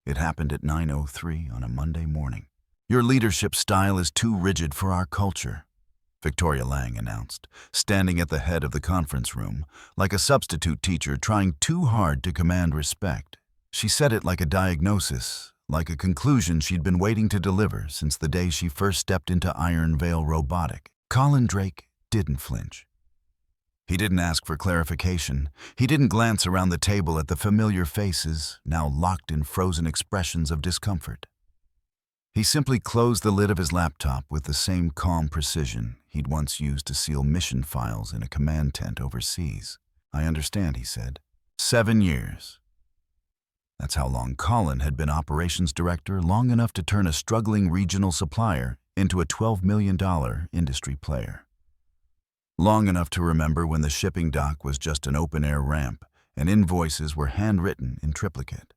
It happened at 9:03 on a Monday morning. Your leadership style is too rigid for our culture, Victoria Lang announced, standing at the head of the conference room, like a substitute teacher trying too hard to command respect. She said it like a diagnosis, like a conclusion she'd been waiting to deliver since the day she first stepped into Iron Veil Robotic. Colin Drake didn't flinch. He didn't ask for clarification. He didn't glance around the table at the familiar faces, now locked in frozen expressions of discomfort. He simply closed the lid of his laptop with the same calm precision he'd once used to seal mission files in a command tent overseas. I understand, he said. 7 years. That's how long Colin had been operations director, long enough to turn a struggling regional supplier into a $12 million industry player. Long enough to remember when the shipping dock was just an open-air ramp and invoices were handwritten in triplicate.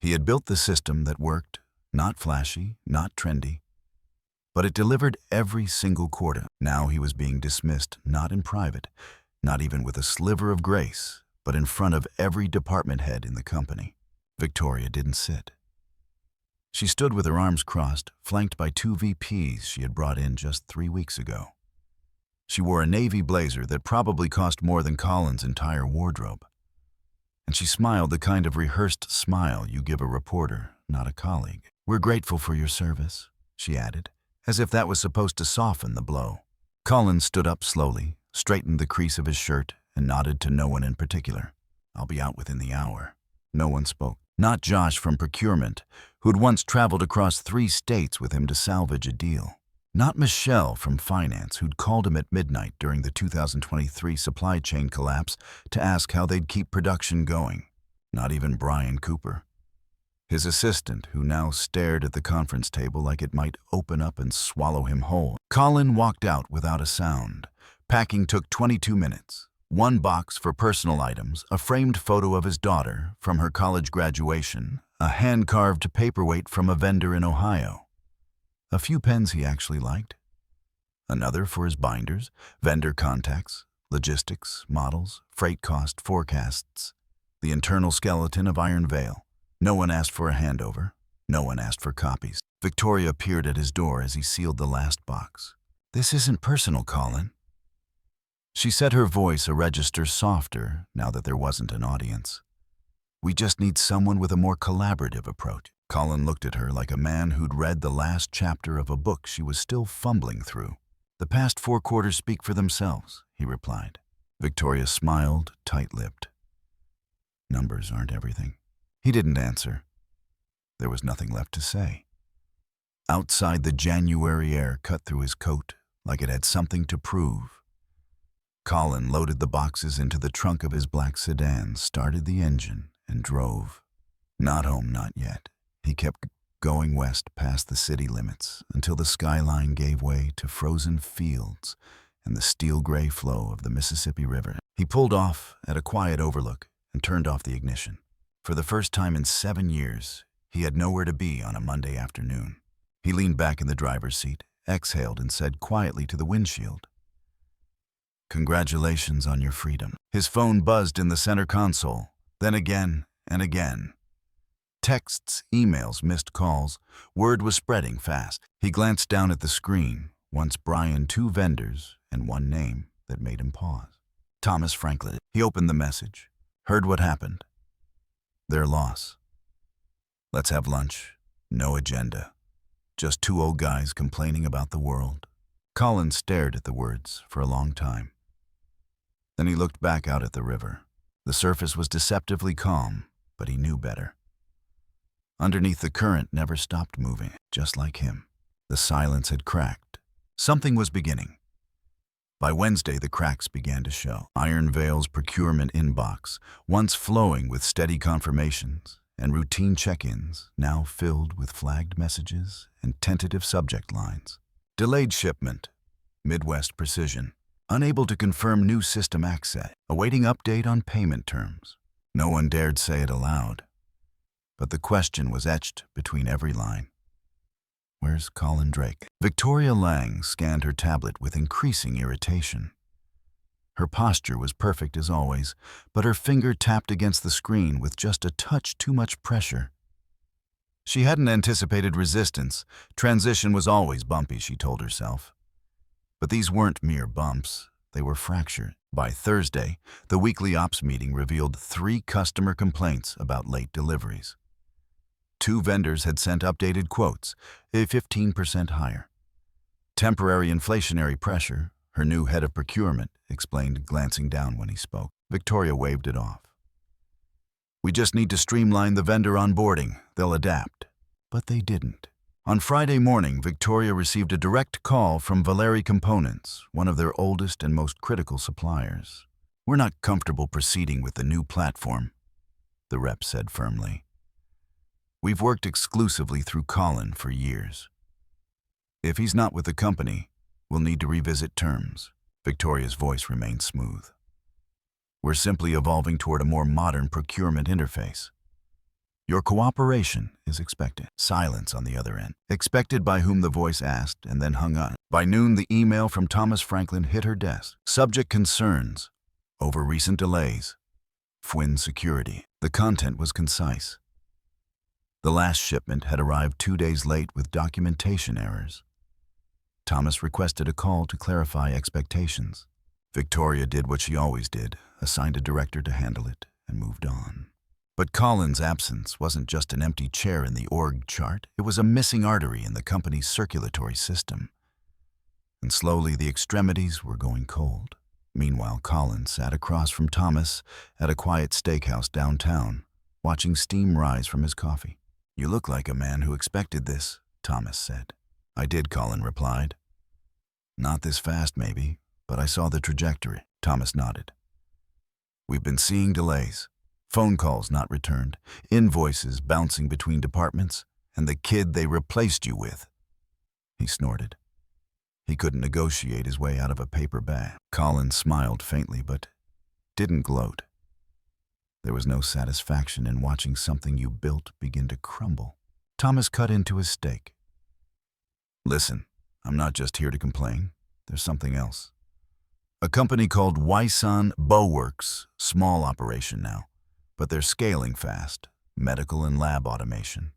He had built the system that worked, not flashy, not trendy, but it delivered every single quarter. Now he was being dismissed, not in private, not even with a sliver of grace, but in front of every department head in the company. Victoria didn't sit. She stood with her arms crossed, flanked by 2 VPs she had brought in just 3 weeks ago. She wore a navy blazer that probably cost more than Colin's entire wardrobe. And she smiled the kind of rehearsed smile you give a reporter, not a colleague. "We're grateful for your service," she added, as if that was supposed to soften the blow. Colin stood up slowly, straightened the crease of his shirt, and nodded to no one in particular. "I'll be out within the hour." No one spoke. Not Josh from procurement, who'd once traveled across 3 states with him to salvage a deal. Not Michelle from finance, who'd called him at midnight during the 2023 supply chain collapse to ask how they'd keep production going. Not even Brian Cooper, his assistant, who now stared at the conference table like it might open up and swallow him whole. Colin walked out without a sound. Packing took 22 minutes. 1 box for personal items, a framed photo of his daughter from her college graduation, a hand-carved paperweight from a vendor in Ohio. A few pens he actually liked. Another for his binders, vendor contacts, logistics, models, freight cost forecasts, the internal skeleton of Iron Veil. No one asked for a handover. No one asked for copies. Victoria appeared at his door as he sealed the last box. "This isn't personal, Colin." She set her voice a register softer now that there wasn't an audience. "We just need someone with a more collaborative approach." Colin looked at her like a man who'd read the last chapter of a book she was still fumbling through. "The past 4 quarters speak for themselves," he replied. Victoria smiled, tight-lipped. "Numbers aren't everything." He didn't answer. There was nothing left to say. Outside, the January air cut through his coat like it had something to prove. Colin loaded the boxes into the trunk of his black sedan, started the engine, and drove. Not home, not yet. He kept going west past the city limits until the skyline gave way to frozen fields and the steel-gray flow of the Mississippi River. He pulled off at a quiet overlook and turned off the ignition. For the first time in 7 years, he had nowhere to be on a Monday afternoon. He leaned back in the driver's seat, exhaled, and said quietly to the windshield, "Congratulations on your freedom." His phone buzzed in the center console, then again and again. Texts, emails, missed calls. Word was spreading fast. He glanced down at the screen, once Brian, 2 vendors, and 1 name that made him pause. Thomas Franklin. He opened the message, heard what happened. Their loss. Let's have lunch. No agenda. Just 2 old guys complaining about the world. Colin stared at the words for a long time. Then he looked back out at the river. The surface was deceptively calm, but he knew better. Underneath, the current never stopped moving, just like him. The silence had cracked. Something was beginning. By Wednesday, the cracks began to show. Iron Veil's procurement inbox, once flowing with steady confirmations and routine check-ins, now filled with flagged messages and tentative subject lines. Delayed shipment. Midwest Precision. Unable to confirm new system access. Awaiting update on payment terms. No one dared say it aloud, but the question was etched between every line. Where's Colin Drake? Victoria Lang scanned her tablet with increasing irritation. Her posture was perfect as always, but her finger tapped against the screen with just a touch too much pressure. She hadn't anticipated resistance. Transition was always bumpy, she told herself. But these weren't mere bumps. They were fractured. By Thursday, the weekly ops meeting revealed 3 customer complaints about late deliveries. 2 vendors had sent updated quotes, 15% higher. Temporary inflationary pressure, her new head of procurement explained, glancing down when he spoke. Victoria waved it off. We just need to streamline the vendor onboarding. They'll adapt. But they didn't. On Friday morning, Victoria received a direct call from Valeri Components, one of their oldest and most critical suppliers. We're not comfortable proceeding with the new platform, the rep said firmly. We've worked exclusively through Colin for years. If he's not with the company, we'll need to revisit terms. Victoria's voice remained smooth. We're simply evolving toward a more modern procurement interface. Your cooperation is expected. Silence on the other end. Expected by whom the voice asked and then hung up. By noon, the email from Thomas Franklin hit her desk. Subject concerns over recent delays. Fwin Security. The content was concise. The last shipment had arrived 2 days late with documentation errors. Thomas requested a call to clarify expectations. Victoria did what she always did, assigned a director to handle it, and moved on. But Colin's absence wasn't just an empty chair in the org chart. It was a missing artery in the company's circulatory system. And slowly the extremities were going cold. Meanwhile, Colin sat across from Thomas at a quiet steakhouse downtown, watching steam rise from his coffee. You look like a man who expected this, Thomas said. I did, Colin replied. Not this fast, maybe, but I saw the trajectory. Thomas nodded. We've been seeing delays. Phone calls not returned, invoices bouncing between departments, and the kid they replaced you with. He snorted. He couldn't negotiate his way out of a paper bag. Colin smiled faintly, but didn't gloat. There was no satisfaction in watching something you built begin to crumble. Thomas cut into his steak. Listen, I'm not just here to complain. There's something else. A company called Wyson Bowworks, small operation now, but they're scaling fast, medical and lab automation.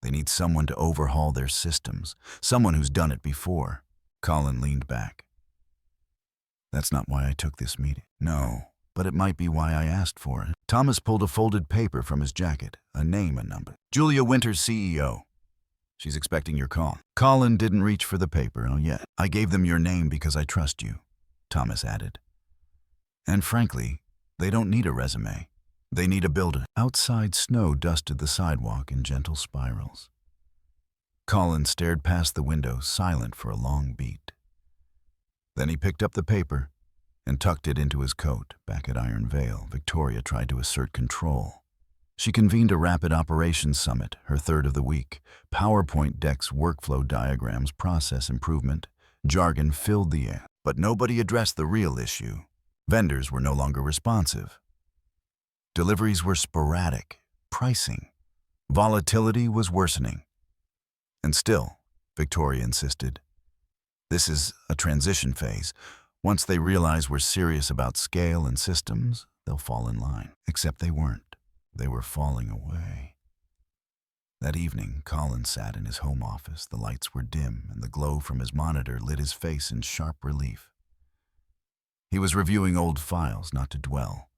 They need someone to overhaul their systems, someone who's done it before. Colin leaned back. That's not why I took this meeting. No, but it might be why I asked for it. Thomas pulled a folded paper from his jacket, a name and number. Julia Winters, CEO. She's expecting your call. Colin didn't reach for the paper, yet. I gave them your name because I trust you, Thomas added. And frankly, they don't need a resume. They need a builder. Outside, snow dusted the sidewalk in gentle spirals. Colin stared past the window, silent for a long beat. Then he picked up the paper and tucked it into his coat. Back at Iron Vale, Victoria tried to assert control. She convened a rapid operations summit, her third of the week. PowerPoint decks, workflow diagrams, process improvement, jargon filled the air. But nobody addressed the real issue. Vendors were no longer responsive. Deliveries were sporadic. Pricing. Volatility was worsening. And still, Victoria insisted, this is a transition phase. Once they realize we're serious about scale and systems, they'll fall in line. Except they weren't. They were falling away. That evening, Colin sat in his home office. The lights were dim, and the glow from his monitor lit his face in sharp relief. He was reviewing old files, not to dwell,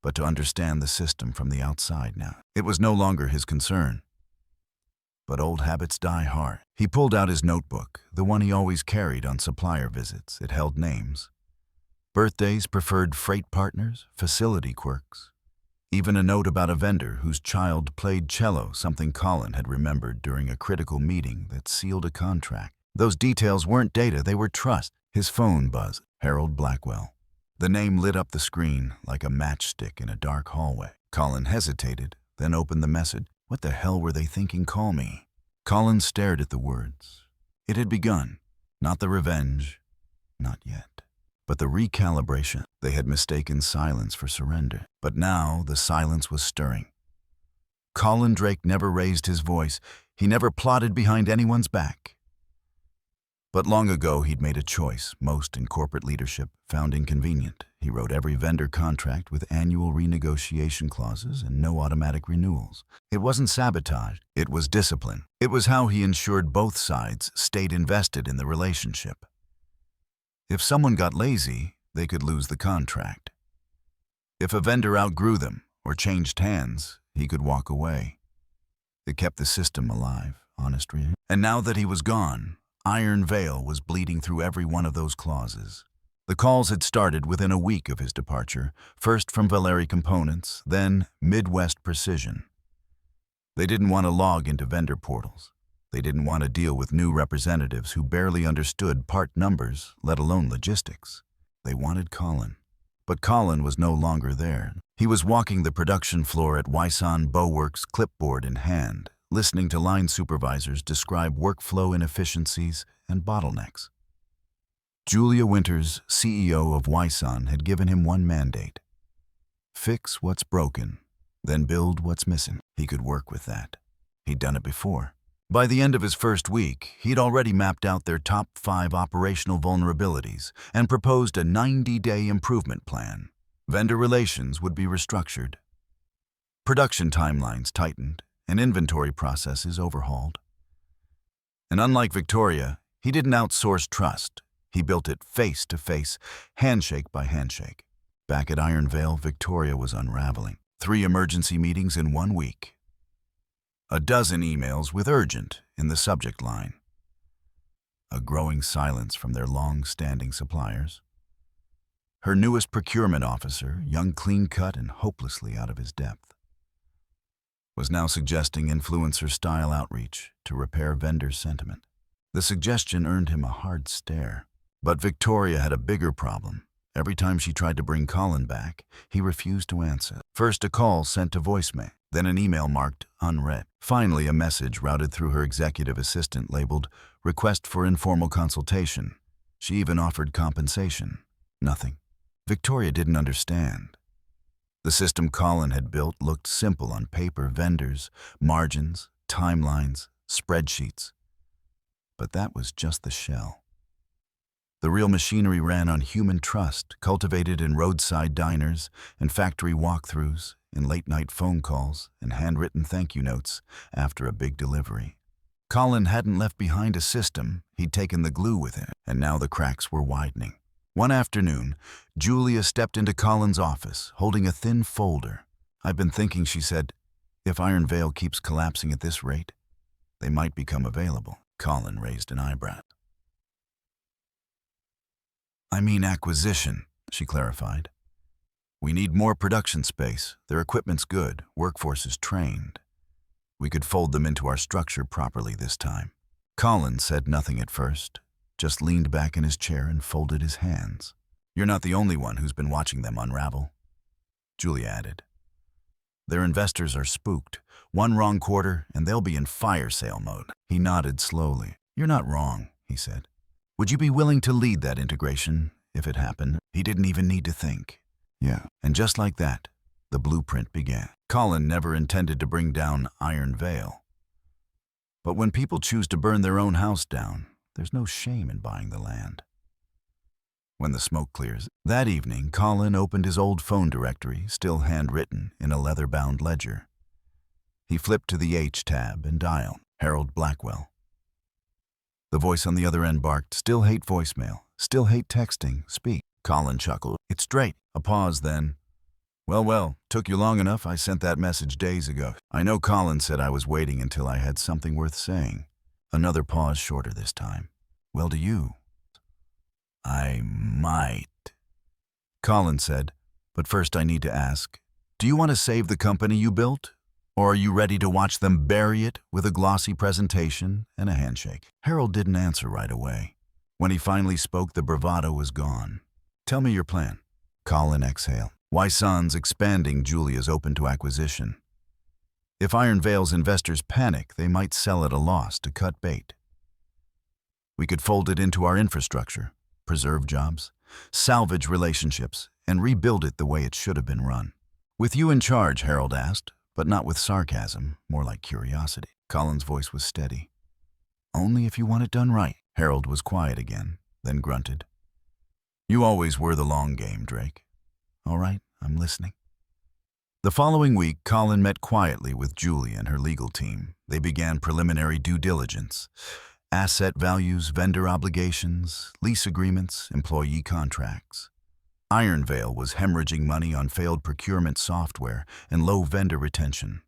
but to understand the system from the outside now. It was no longer his concern. But old habits die hard. He pulled out his notebook, the one he always carried on supplier visits. It held names. Birthdays, preferred freight partners, facility quirks. Even a note about a vendor whose child played cello, something Colin had remembered during a critical meeting that sealed a contract. Those details weren't data, they were trust. His phone buzzed. Harold Blackwell. The name lit up the screen like a matchstick in a dark hallway. Colin hesitated, then opened the message. What the hell were they thinking? Call me. Colin stared at the words. It had begun. Not the revenge. Not yet. But the recalibration. They had mistaken silence for surrender. But now the silence was stirring. Colin Drake never raised his voice. He never plotted behind anyone's back. But long ago, he'd made a choice most in corporate leadership found inconvenient. He wrote every vendor contract with annual renegotiation clauses and no automatic renewals. It wasn't sabotage, it was discipline. It was how he ensured both sides stayed invested in the relationship. If someone got lazy, they could lose the contract. If a vendor outgrew them or changed hands, he could walk away. It kept the system alive, honestly. And now that he was gone, Iron Veil was bleeding through every one of those clauses. The calls had started within a week of his departure, first from Valeri Components, then Midwest Precision. They didn't want to log into vendor portals. They didn't want to deal with new representatives who barely understood part numbers, let alone logistics. They wanted Colin. But Colin was no longer there. He was walking the production floor at Wyson Bowworks, clipboard in hand, listening to line supervisors describe workflow inefficiencies and bottlenecks. Julia Winters, CEO of Wyson, had given him one mandate: fix what's broken, then build what's missing. He could work with that. He'd done it before. By the end of his first week, he'd already mapped out their top 5 operational vulnerabilities and proposed a 90-day improvement plan. Vendor relations would be restructured, production timelines tightened, and inventory processes overhauled. And unlike Victoria, he didn't outsource trust. He built it face-to-face, handshake by handshake. Back at Iron Veil, Victoria was unraveling. 3 emergency meetings in 1 week. A dozen emails with urgent in the subject line. A growing silence from their long-standing suppliers. Her newest procurement officer, young, clean-cut, and hopelessly out of his depth, was now suggesting influencer-style outreach to repair vendor sentiment. The suggestion earned him a hard stare. But Victoria had a bigger problem. Every time she tried to bring Colin back, he refused to answer. First a call sent to voicemail, then an email marked unread. Finally, a message routed through her executive assistant labeled request for informal consultation. She even offered compensation. Nothing. Victoria didn't understand. The system Colin had built looked simple on paper: vendors, margins, timelines, spreadsheets. But that was just the shell. The real machinery ran on human trust, cultivated in roadside diners and factory walkthroughs, in late-night phone calls and handwritten thank you notes after a big delivery. Colin hadn't left behind a system, he'd taken the glue with him, and now the cracks were widening. One afternoon, Julia stepped into Colin's office, holding a thin folder. "I've been thinking," she said, "if Iron Veil keeps collapsing at this rate, they might become available." Colin raised an eyebrow. "I mean acquisition," she clarified. "We need more production space. Their equipment's good, workforce is trained. We could fold them into our structure properly this time." Colin said nothing at first, just leaned back in his chair and folded his hands. "You're not the only one who's been watching them unravel," Julia added. "Their investors are spooked. One wrong quarter, and they'll be in fire sale mode." He nodded slowly. "You're not wrong," he said. "Would you be willing to lead that integration if it happened?" He didn't even need to think. "Yeah." And just like that, the blueprint began. Colin never intended to bring down Iron Veil. But when people choose to burn their own house down, there's no shame in buying the land. When the smoke clears. That evening, Colin opened his old phone directory, still handwritten, in a leather-bound ledger. He flipped to the H tab and dialed Harold Blackwell. The voice on the other end barked, "Still hate voicemail. Still hate texting. Speak." Colin chuckled. "It's straight." A pause, then, Well, took you long enough. I sent that message days ago." I know Colin said I was waiting until I had something worth saying." Another pause, shorter this time. "Well, do you?" "I might," Colin said, "but first I need to ask, do you want to save the company you built? Or are you ready to watch them bury it with a glossy presentation and a handshake?" Harold didn't answer right away. When he finally spoke, the bravado was gone. "Tell me your plan." Colin exhaled. Wyson's expanding. Julia's open to acquisition. If Iron Veil's investors panic, they might sell at a loss to cut bait. We could fold it into our infrastructure, preserve jobs, salvage relationships, and rebuild it the way it should have been run. "With you in charge," Harold asked, but not with sarcasm, more like curiosity. Colin's voice was steady. "Only if you want it done right." Harold was quiet again, then grunted. You always were the long game, Drake. All right, I'm listening. The following week, Colin met quietly with Julie and her legal team. They began preliminary due diligence. Asset values, vendor obligations, lease agreements, employee contracts. Iron Veil was hemorrhaging money on failed procurement software and low vendor retention.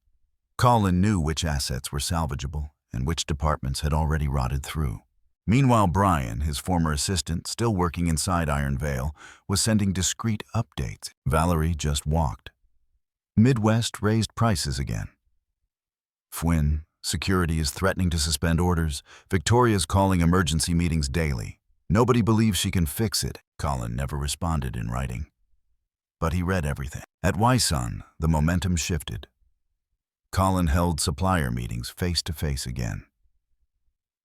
Colin knew which assets were salvageable and which departments had already rotted through. Meanwhile, Brian, his former assistant, still working inside Iron Veil, was sending discreet updates. Valerie just walked. Midwest raised prices again. Fwynn, security is threatening to suspend orders. Victoria's calling emergency meetings daily. Nobody believes she can fix it. Colin never responded in writing. But he read everything. At Wyson, the momentum shifted. Colin held supplier meetings face-to-face again.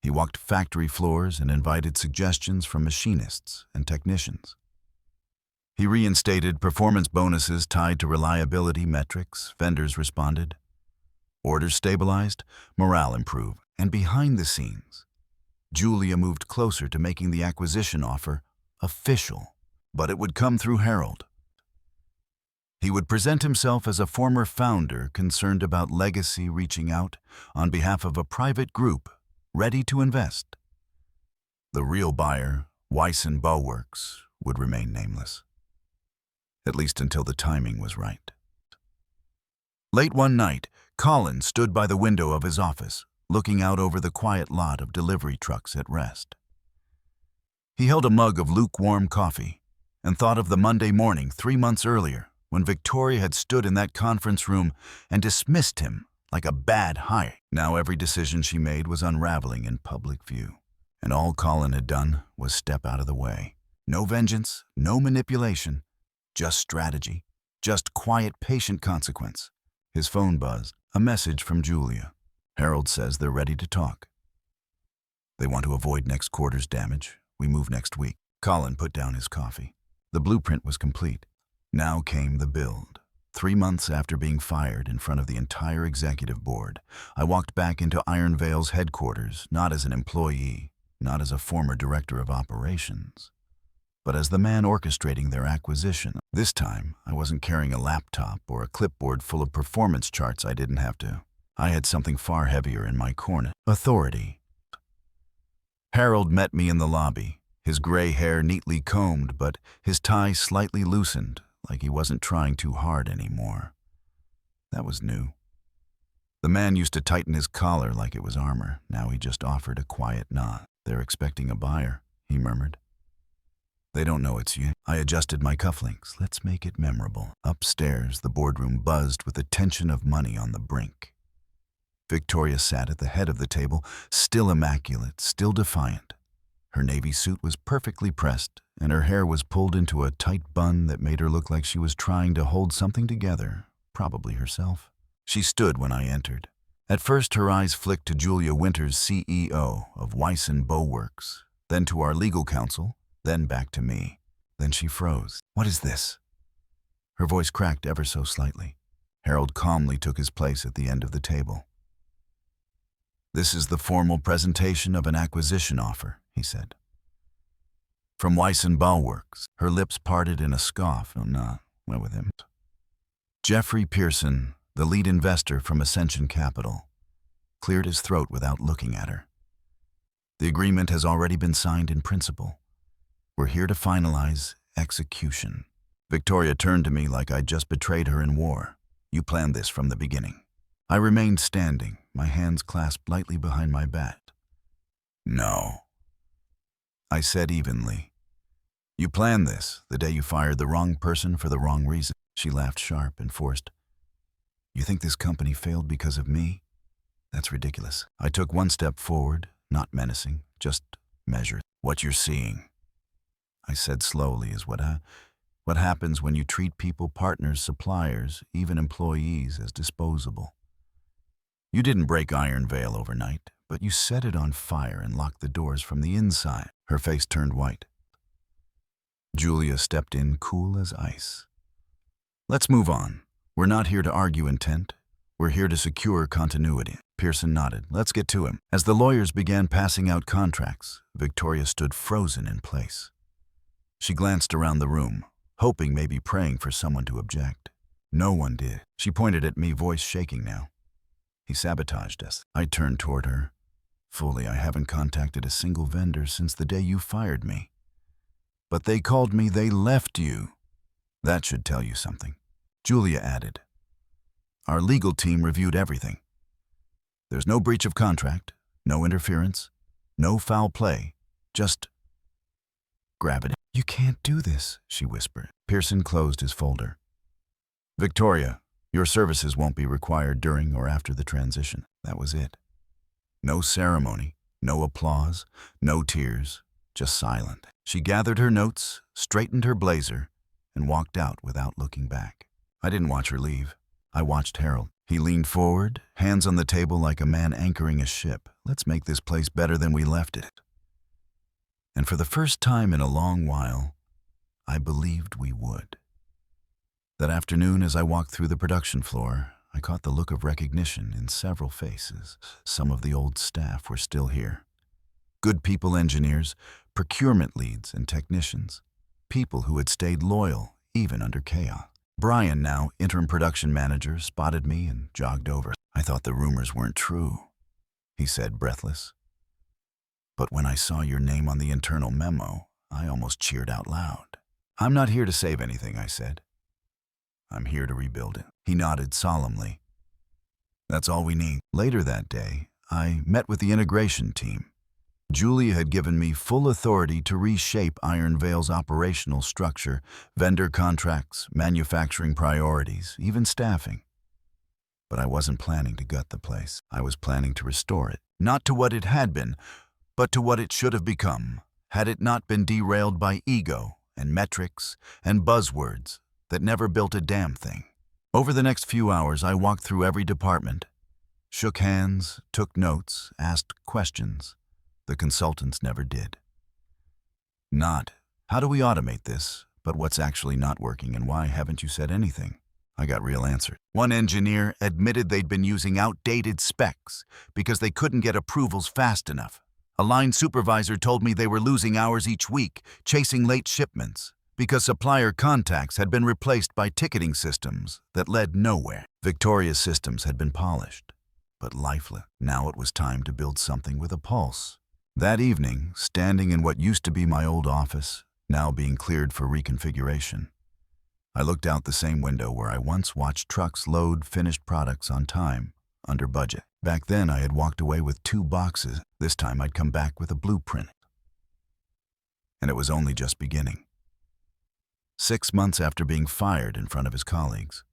He walked factory floors and invited suggestions from machinists and technicians. He reinstated performance bonuses tied to reliability metrics. Vendors responded. Orders stabilized, morale improved, and behind the scenes, Julia moved closer to making the acquisition offer official, but it would come through Harold. He would present himself as a former founder concerned about legacy, reaching out on behalf of a private group ready to invest. The real buyer, Wyson Bowworks, would remain nameless, at least until the timing was right. Late one night, Colin stood by the window of his office, looking out over the quiet lot of delivery trucks at rest. He held a mug of lukewarm coffee and thought of the Monday morning 3 months earlier when Victoria had stood in that conference room and dismissed him like a bad hire. Now every decision she made was unraveling in public view, and all Colin had done was step out of the way. No vengeance, no manipulation, just strategy, just quiet, patient consequence. His phone buzzed, a message from Julia. Harold says they're ready to talk. They want to avoid next quarter's damage. We move next week. Colin put down his coffee. The blueprint was complete. Now came the build. 3 months after being fired in front of the entire executive board, I walked back into Iron Veil's headquarters, not as an employee, not as a former director of operations, but as the man orchestrating their acquisition. This time, I wasn't carrying a laptop or a clipboard full of performance charts I didn't have to. I had something far heavier in my corner: authority. Harold met me in the lobby, his gray hair neatly combed, but his tie slightly loosened, like he wasn't trying too hard anymore. That was new. The man used to tighten his collar like it was armor. Now he just offered a quiet nod. They're expecting a buyer, he murmured. They don't know it's you. I adjusted my cufflinks. Let's make it memorable. Upstairs, the boardroom buzzed with the tension of money on the brink. Victoria sat at the head of the table, still immaculate, still defiant. Her navy suit was perfectly pressed, and her hair was pulled into a tight bun that made her look like she was trying to hold something together, probably herself. She stood when I entered. At first, her eyes flicked to Julia Winters, CEO of Wyson Bowworks, then to our legal counsel, then back to me. Then she froze. What is this? Her voice cracked ever so slightly. Harold calmly took his place at the end of the table. This is the formal presentation of an acquisition offer, he said. From Wyson Bowworks. Her lips parted in a scoff. Oh, nah, went with him. Jeffrey Pearson, the lead investor from Ascension Capital, cleared his throat without looking at her. The agreement has already been signed in principle. We're here to finalize execution. Victoria turned to me like I'd just betrayed her in war. You planned this from the beginning. I remained standing, my hands clasped lightly behind my back. No, I said evenly. You planned this the day you fired the wrong person for the wrong reason. She laughed sharp and forced. You think this company failed because of me? That's ridiculous. I took one step forward, not menacing, just measured. What you're seeing, I said slowly, is what happens when you treat people, partners, suppliers, even employees, as disposable. You didn't break Iron Veil overnight, but you set it on fire and locked the doors from the inside. Her face turned white. Julia stepped in, cool as ice. Let's move on. We're not here to argue intent. We're here to secure continuity. Pearson nodded. Let's get to him. As the lawyers began passing out contracts, Victoria stood frozen in place. She glanced around the room, hoping, maybe praying for someone to object. No one did. She pointed at me, voice shaking now. He sabotaged us. I turned toward her. Fully, I haven't contacted a single vendor since the day you fired me. But they called me, they left you. That should tell you something. Julia added. Our legal team reviewed everything. There's no breach of contract, no interference, no foul play, just gravity. You can't do this, she whispered. Pearson closed his folder. Victoria, your services won't be required during or after the transition. That was it. No ceremony, no applause, no tears, just silent. She gathered her notes, straightened her blazer, and walked out without looking back. I didn't watch her leave. I watched Harold. He leaned forward, hands on the table like a man anchoring a ship. Let's make this place better than we left it. And for the first time in a long while, I believed we would. That afternoon, as I walked through the production floor, I caught the look of recognition in several faces. Some of the old staff were still here. Good people engineers, procurement leads and technicians. People who had stayed loyal, even under chaos. Brian, now interim production manager, spotted me and jogged over. I thought the rumors weren't true, he said, breathless. But when I saw your name on the internal memo, I almost cheered out loud. I'm not here to save anything, I said. I'm here to rebuild it. He nodded solemnly. That's all we need. Later that day, I met with the integration team. Julia had given me full authority to reshape Iron Veil's operational structure, vendor contracts, manufacturing priorities, even staffing. But I wasn't planning to gut the place. I was planning to restore it, not to what it had been, but to what it should have become, had it not been derailed by ego and metrics and buzzwords that never built a damn thing. Over the next few hours, I walked through every department, shook hands, took notes, asked questions. The consultants never did. Not, how do we automate this, but what's actually not working and why haven't you said anything? I got real answers. One engineer admitted they'd been using outdated specs because they couldn't get approvals fast enough. A line supervisor told me they were losing hours each week, chasing late shipments, because supplier contacts had been replaced by ticketing systems that led nowhere. Victoria's systems had been polished, but lifeless. Now it was time to build something with a pulse. That evening, standing in what used to be my old office, now being cleared for reconfiguration, I looked out the same window where I once watched trucks load finished products on time, under budget. Back then, I had walked away with 2 boxes. This time, I'd come back with a blueprint. And it was only just beginning. 6 months after being fired in front of his colleagues,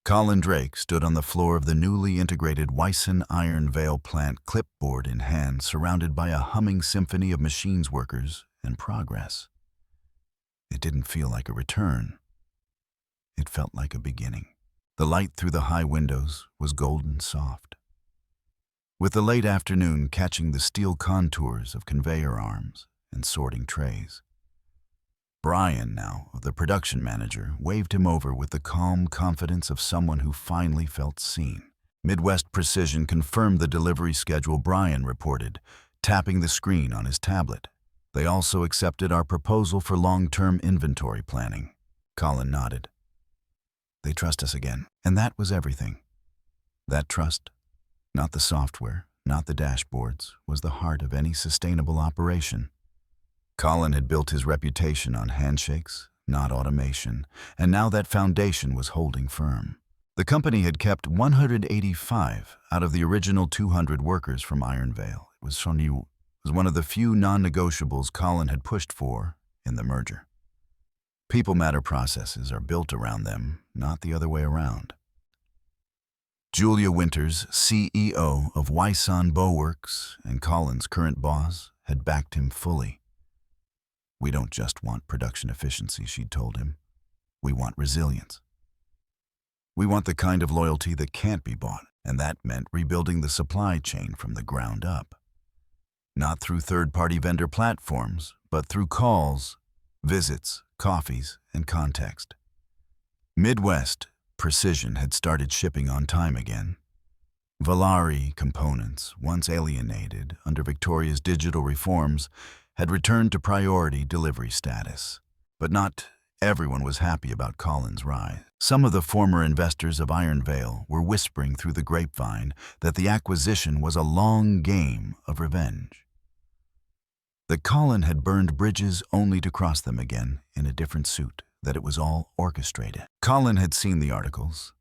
Colin Drake stood on the floor of the newly integrated Wyson Iron Veil plant, clipboard in hand, surrounded by a humming symphony of machines workers and progress. It didn't feel like a return. It felt like a beginning. The light through the high windows was golden soft, with the late afternoon catching the steel contours of conveyor arms and sorting trays. Brian, now the production manager, waved him over with the calm confidence of someone who finally felt seen. Midwest Precision confirmed the delivery schedule, Brian reported, tapping the screen on his tablet. They also accepted our proposal for long-term inventory planning. Colin nodded. They trust us again. And that was everything. That trust, not the software, not the dashboards, was the heart of any sustainable operation. Colin had built his reputation on handshakes, not automation, and now that foundation was holding firm. The company had kept 185 out of the original 200 workers from Iron Veil. It was one of the few non-negotiables Colin had pushed for in the merger. People matter processes are built around them, not the other way around. Julia Winters, CEO of Wyson Bowworks and Colin's current boss, had backed him fully. We don't just want production efficiency, she'd told him. We want resilience. We want the kind of loyalty that can't be bought, and that meant rebuilding the supply chain from the ground up. Not through third-party vendor platforms, but through calls, visits, coffees, and context. Midwest Precision had started shipping on time again. Valari components, once alienated under Victoria's digital reforms, had returned to priority delivery status. But not everyone was happy about Colin's rise. Some of the former investors of Iron Vale were whispering through the grapevine that the acquisition was a long game of revenge. That Colin had burned bridges only to cross them again in a different suit, that it was all orchestrated. Colin had seen the articles.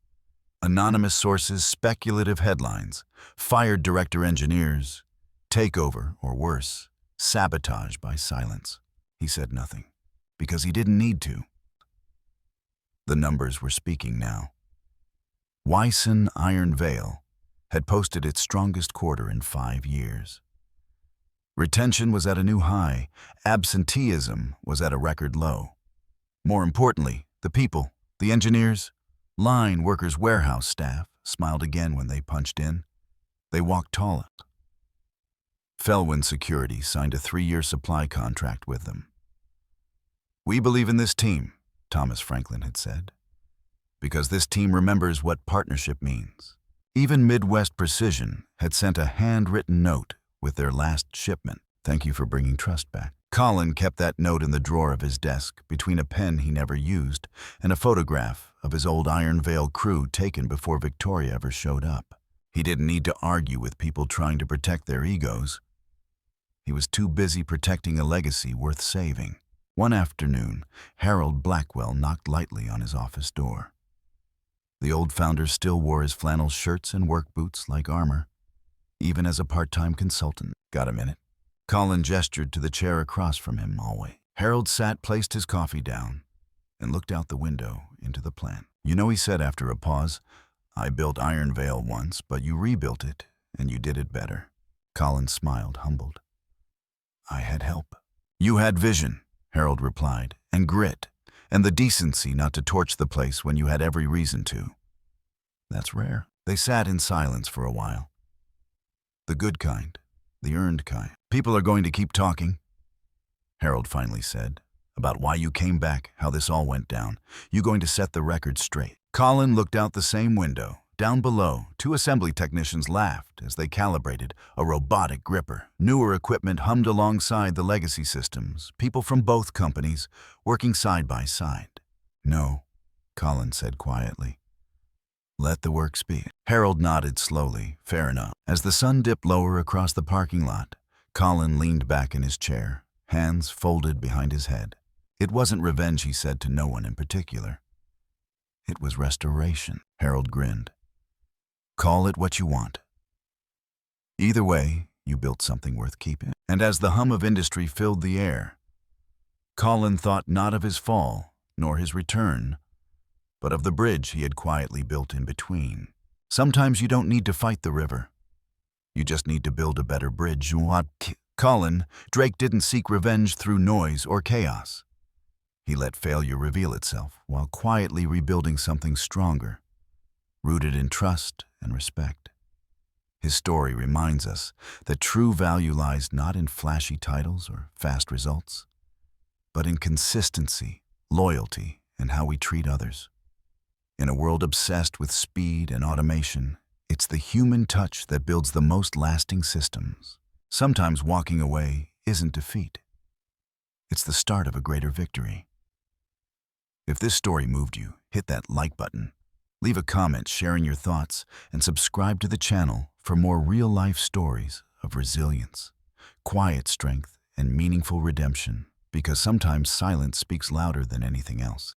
Anonymous sources, speculative headlines, fired director engineers, takeover, or worse, sabotage by silence. He said nothing, because he didn't need to. The numbers were speaking now. Wyson Iron Vale had posted its strongest quarter in 5 years. Retention was at a new high. Absenteeism was at a record low. More importantly, the people, the engineers, line workers, warehouse staff, smiled again when they punched in. They walked taller. Felwyn Security signed a 3-year supply contract with them. "We believe in this team," Thomas Franklin had said, "because this team remembers what partnership means." Even Midwest Precision had sent a handwritten note with their last shipment. "Thank you for bringing trust back." Colin kept that note in the drawer of his desk, between a pen he never used and a photograph of his old Iron Vale crew taken before Victoria ever showed up. He didn't need to argue with people trying to protect their egos. He was too busy protecting a legacy worth saving. One afternoon, Harold Blackwell knocked lightly on his office door. The old founder still wore his flannel shirts and work boots like armor, even as a part-time consultant. "Got a minute?" Colin gestured to the chair across from him, always. Harold placed his coffee down, and looked out the window into the plant. "You know," he said after a pause, "I built Iron Vale once, but you rebuilt it, and you did it better." Colin smiled, humbled. "I had help." "You had vision," Harold replied, "and grit, and the decency not to torch the place when you had every reason to." "That's rare." They sat in silence for a while. "The good kind, the earned kind." "People are going to keep talking," Harold finally said, "about why you came back, how this all went down. You going to set the record straight." Colin looked out the same window. Down below, 2 assembly technicians laughed as they calibrated a robotic gripper. Newer equipment hummed alongside the legacy systems, people from both companies working side by side. "No," Colin said quietly. "Let the work speak." Harold nodded slowly. "Fair enough." As the sun dipped lower across the parking lot, Colin leaned back in his chair, hands folded behind his head. It wasn't revenge, he said to no one in particular. It was restoration. Harold grinned. "Call it what you want. Either way, you built something worth keeping." And as the hum of industry filled the air, Colin thought not of his fall, nor his return, but of the bridge he had quietly built in between. Sometimes you don't need to fight the river. You just need to build a better bridge. Colin, Drake didn't seek revenge through noise or chaos. He let failure reveal itself while quietly rebuilding something stronger, rooted in trust and respect. His story reminds us that true value lies not in flashy titles or fast results, but in consistency, loyalty, and how we treat others. In a world obsessed with speed and automation, it's the human touch that builds the most lasting systems. Sometimes walking away isn't defeat. It's the start of a greater victory. If this story moved you, hit that like button, leave a comment sharing your thoughts, and subscribe to the channel for more real-life stories of resilience, quiet strength, and meaningful redemption, because sometimes silence speaks louder than anything else.